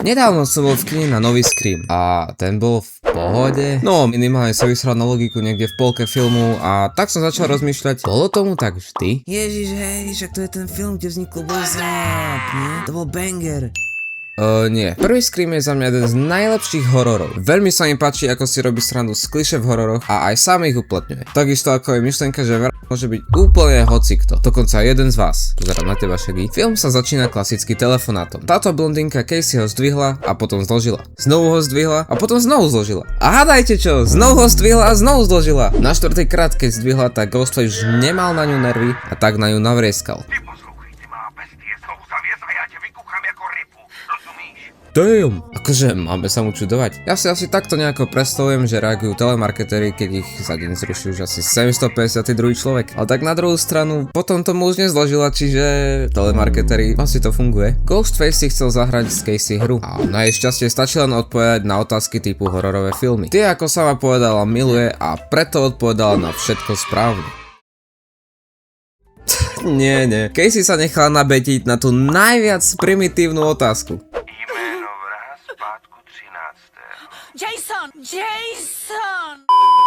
Nedávno som bol v kine na nový Scream a ten bol v pohode. No, minimálne sa vysral na logiku niekde v polke filmu a tak som začal rozmýšľať, bolo tomu tak vždy? Ježiš, hej, však to je ten film, kde vznikol Bozák, nie? To bol banger. Nie. Prvý Scream je za mňa jeden z najlepších hororov. Veľmi sa mi páči, ako si robí srandu z klišé v hororoch a aj sám ich uplatňuje. Takisto ako je myšlienka, že vrah môže byť úplne hocikto. Dokonca jeden z vás. Pozerám na teba, Shaggy. Film sa začína klasicky telefonátom. Táto blondinka Casey ho zdvihla a potom zložila. Znovu ho zdvihla a potom znovu zložila. A hádajte čo? Znovu ho zdvihla a znovu zložila. Na štvrtý krát, keď zdvihla, tak Ghostface už nemal na ňu nervy a tak na ňu navrieskal. Damn. Akože máme sa mu čudovať. Ja si asi takto nejako predstavujem, že reagujú telemarketéri, keď ich za deň zruší už asi 752 človek. Ale tak na druhú stranu, potom tomu už nezložila, čiže telemarketéri, asi to funguje. Ghostface si chcel zahrať s Casey hru a na jej šťastie stačí len odpovedať na otázky typu hororové filmy. Tie, ako sama povedala, miluje a preto odpovedala na všetko správne. Nie. Casey sa nechala nabetiť na tú najviac primitívnu otázku. Jason!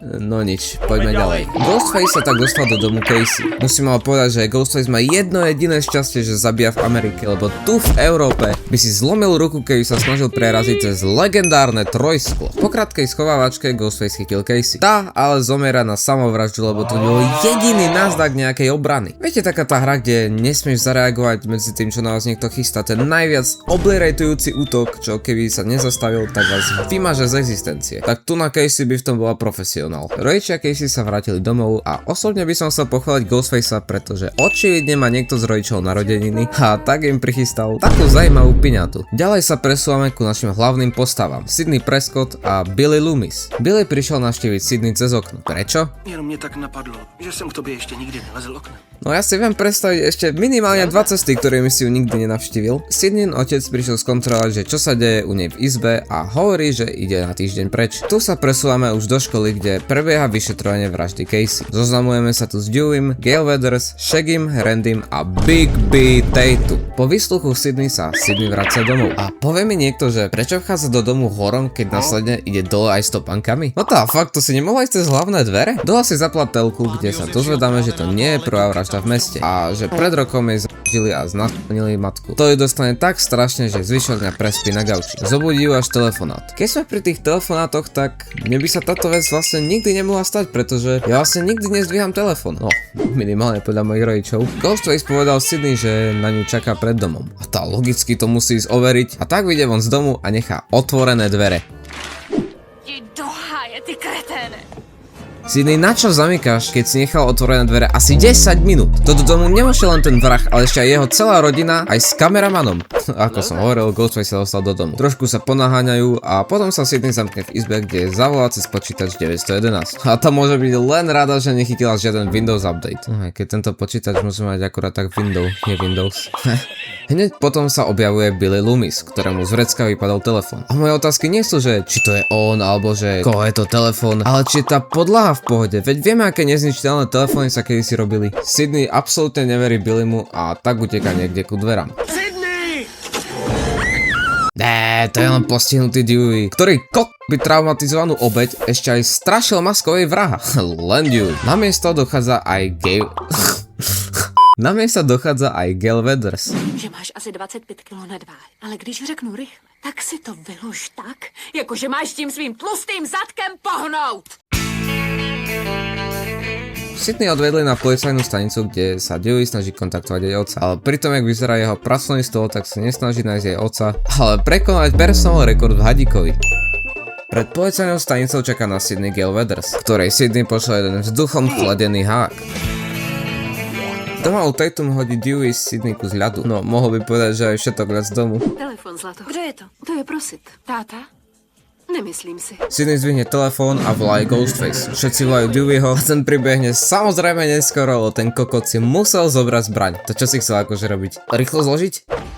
No nič, poďme ďalej. Ghostface sa tak dostal do domu Casey. Musím ale povedať, že Ghostface má jedno jediné šťastie, že zabíja v Amerike, lebo tu v Európe by si zlomil ruku, keby sa snažil preraziť cez legendárne trojsklo. Po krátkej schovávačke Ghostface chytil Casey. Tá ale zomiera na samovraždu, lebo to bol jediný náznak nejakej obrany. Viete, taká tá hra, kde nesmieš zareagovať medzi tým, čo na vás niekto chystá, ten najviac obliterajtujúci útok, čo keby sa nezastavil, tak vás vymaže z existencie. Tak tu na Casey by v tom bola profesionál. Rodičia Casey sa vrátili domov a osobne by som chcel pochváliť Ghostfacea, pretože očividne má niekto z rodičov narodeniny a tak im prichystal takú zaujímavú piňatu. Ďalej sa presúvame ku našim hlavným postavám, Sidney Prescott a Billy Loomis. Billy prišiel navštíviť Sidney cez okno. Prečo? Jenom mě tak napadlo, že jsem k tobě ještě nikdy nelezl oknem. No ja si viem predstaviť ešte minimálne 2 cesty, ktorými si ju nikdy nenavštívil. Sidneyn otec prišiel skontrolovať, že čo sa deje u nej v izbe a hovorí, že ide na týždeň preč. Tu sa presúvame už do školy, kde prebieha vyšetrovanie vraždy Casey. Zoznamujeme sa tu s Dewey, Gale Weathers, Shaggym, Randym a Big B Tatum. Po výsluchu Sidney sa Sidney vracia domov. A povie mi niekto, že prečo vchádza do domu horom, keď následne ide dole aj stopankami? No tá fakt, to si nemohla ísť cez hlavné dvere? Dole si zapla telku, kde sa dozvedáme, že to nie je prvá vražda v meste a že pred rokom jej zažili a znasilnili matku. To ju dostane tak strašne, že zvyšok dňa prespí na gauči. Zobudí ju až telefonát. Keď sme pri tých telefonátoch, tak mne by sa táto vec vlastne nikdy nemohla stať, pretože ja vlastne nikdy nezdvíham telefón. No, minimálne podľa mojich rodičov. Ghostface povedal Sidney, že na ňu čaká pred domom. A tá logicky to musí ísť overiť a tak vyjde von z domu a nechá otvorené dvere. Ty kreténe. Sidney, na čo zamykáš, keď si nechal otvorené dvere asi 10 minút? To do domu nemošiel len ten vrah, ale ešte aj jeho celá rodina, aj s kameramanom. Ako som hovoril, Ghostface sa dostal do domu. Trošku sa ponaháňajú a potom sa Sidney zamkne v izbe, kde zavolá cez počítač 911. A tam môže byť len rada, že nechytila žiaden Windows update. Keď tento počítač môže mať akurát tak Windows, nie Windows. Hneď potom sa objavuje Billy Loomis, ktorému z vrecka vypadol telefón. A moje otázky nie sú, že či to je on, alebo že koho je to telefón, ale či je tá podlaha v pohode, veď vieme, aké nezničiteľné telefóny sa kedysi robili. Sidney absolútne neverí Billymu a tak uteká niekde ku dverám. Sidney! To je len postihnutý Dewey, ktorý by traumatizovanú obeť ešte aj strašil maskovej vraha. Len Dewey. Na miesto dochádza aj Gale Weathers. Že máš asi 25 kg na dváň, ale když řeknu rychle, tak si to vylož tak, jakože máš tím svým tlustým zadkem pohnout. Sidney odvedli na policajnú stanicu, kde sa Dewey snaží kontaktovať jej otca, ale pritom, jak vyzerá jeho pracovný stôl, tak sa nesnaží nájsť jej otca, ale prekonať personálny rekord v hadíkovi. Pred policajnou stanicou čaká na Sidney Gale Weathers, ktorej Sidney pošle jeden vzduchom chladený hák. Doma u Tatum hodí Dewey Sidney kus ľadu, no mohol by povedať, že aj všetok ľad z domu. Telefon, zlato. Kdo je to? To je prosit. Táta? Nemyslím si. Sidney zdvihne telefón a volá Ghostface. Všetci volajú Deweyho a ten pribehne samozrejme neskoro, lebo ten kokot si musel zobrať zbraň. To čo si chcel akože robiť? Rýchlo zložiť?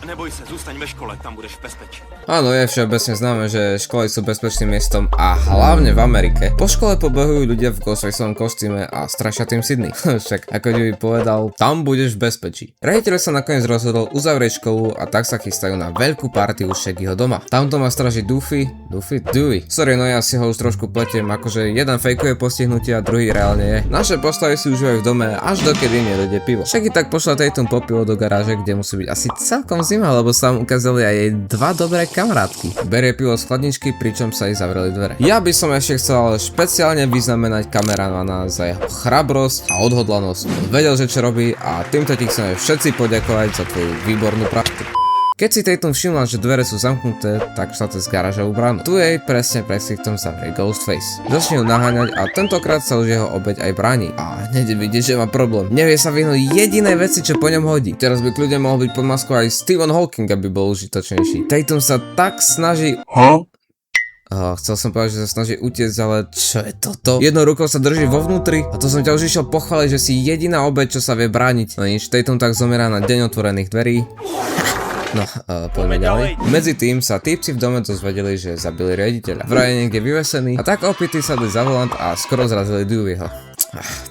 Neboj se, zůstaň ve škole, tam budeš v bezpečí. Áno, je všeobecne známe, že školy sú bezpečným miestom a hlavne v Amerike. Po škole pobehujú ľudia v Ghostfaceovom kostýme a strašia tým Sydney. Však ako Dewey povedal, tam budeš v bezpečí. Riaditeľ sa nakoniec rozhodol uzavrieť školu a tak sa chystajú na veľkú party u Shaggyho doma. Tamto má stražiť Dewey. Sorry, no ja si ho už trošku pletiem, akože jeden fejkuje postihnutie a druhý reálne je. Naše postavy si užívajú v dome až dokedy nedojde pivo. Shaggy tak pošla Tatum po pivo do garáže, kde musí byť asi celkom zima, lebo sa mu ukázali aj jej dva dobré kamarátky. Berie pivo z chladničky, pričom sa jej zavreli dvere. Ja by som ešte chcel špeciálne vyznamenať kameramana za jeho chrabrosť a odhodlanosť. Vedel, že čo robí a týmto ti chceme všetci poďakovať za tvoju výbornú prácu. Keď si Tatum všimla, že dvere sú zamknuté, tak šla cez garážovú bránu. Tu jej presne pred ksichtom zavrie Ghostface. Začne ju naháňať a tentokrát sa už jeho obeť aj bráni. A hneď vidieť, že má problém. Nevie sa vyhnúť jedinej veci, čo po ňom hodí. Teraz by kľudne mohol byť pod maskou aj Stephen Hawking, aby bol užitočnejší. Tatum sa tak snaží... chcel som povedať, že sa snaží utiecť, ale čo je toto? Jednou rukou sa drží vo vnútri a to som ťa už išiel pochváliť, že si jediná obeť, čo sa vie brániť. No nič, Tatum tak zomiera na deň otvorených dverí. No, poďme ďalej. Medzi tým sa týpci v dome dozvedeli, že zabili riaditeľa. Vraj je niekde vyvesený a tak opití sadli za volant a skoro zrazili Deweyho.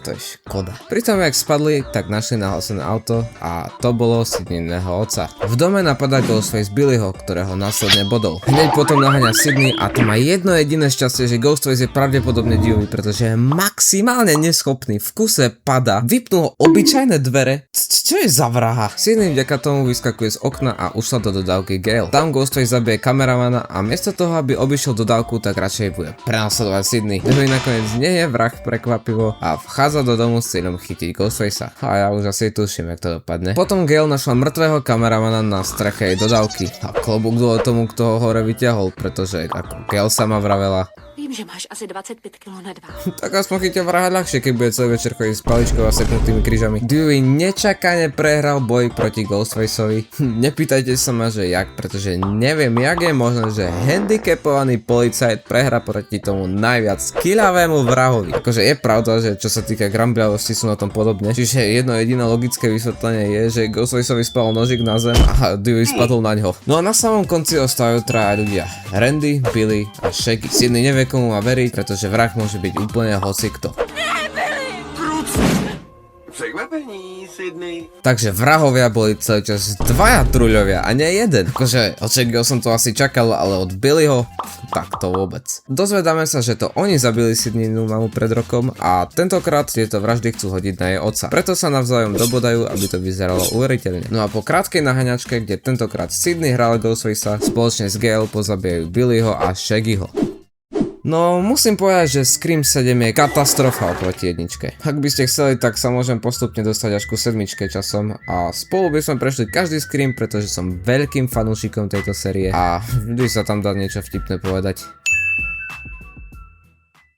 To je škoda. Pritom, jak spadli, tak našli nahlásené auto a to bolo Sydneyného otca. V dome napadá Ghostface Billyho, ktorého následne bodol. Hneď potom naháňa Sydney a to má jedno jediné šťastie, že Ghostface je pravdepodobne Dewey, pretože je maximálne neschopný. V kuse pada, vypnul obyčajné dvere. Čo je za vraha? Sydney vďaka tomu vyskakuje z okna a ušla do dodávky Gale. Tam Ghostface zabije kameramana a miesto toho, aby obišiel dodávku, tak radšej bude prenasledovať Sydney. Dewey nakoniec nie je vrah, prekvapivo, a vchádza do domu s cieľom chytiť Ghostfacea. A ja už asi tuším, jak to dopadne. Potom Gale našla mŕtvého kameramana na streche jej dodávky. A klobúk dole tomu, kto ho hore vyťahol, pretože ako Gale sama vravela. Vím, že máš asi 25 kg nedbá. Tak aspoň chytia vraha ľahšie, keď bude celý večer chodiť s paličkou a seknutými krížami. Dewey nečakane prehral boj proti Ghostfaceovi. Nepýtajte sa ma, že jak, pretože neviem, jak je možné, že handicapovaný policajt prehra proti tomu najviac skilľavému vrahovi. Akože je pravda, že čo sa týka grambliavosti sú na tom podobne. Čiže jedno jediné logické vysvetlenie je, že Ghostfaceovi spadol nožik na zem a Dewey spadol na ňo. No a na samom konci ostávajú traja ľudia. Randy, Billy a Shaggy. Sydney nevie, komu má veriť, pretože vrah môže byť úplne hocikto. Překvapení, Sydney. Takže vrahovia boli celý čas dvaja truľovia a nie jeden. Akože od Shaggyho som to asi čakal, ale od Billyho tak to vôbec. Dozvedáme sa, že to oni zabili Sydneynú mamu pred rokom a tentokrát tieto vraždy chcú hodiť na jej otca. Preto sa navzájom dobodajú, aby to vyzeralo uveriteľne. No a po krátkej naháňačke, kde tentokrát Sydney hral Ghostfacea, spoločne s Gale pozabijajú Billyho a Shaggyho. No, musím povedať, že Scream 7 je katastrofa oproti jedničke. Ak by ste chceli, tak sa môžem postupne dostať až ku 7 časom a spolu by sme prešli každý Scream, pretože som veľkým fanúšikom tejto série a vždy sa tam dá niečo vtipné povedať.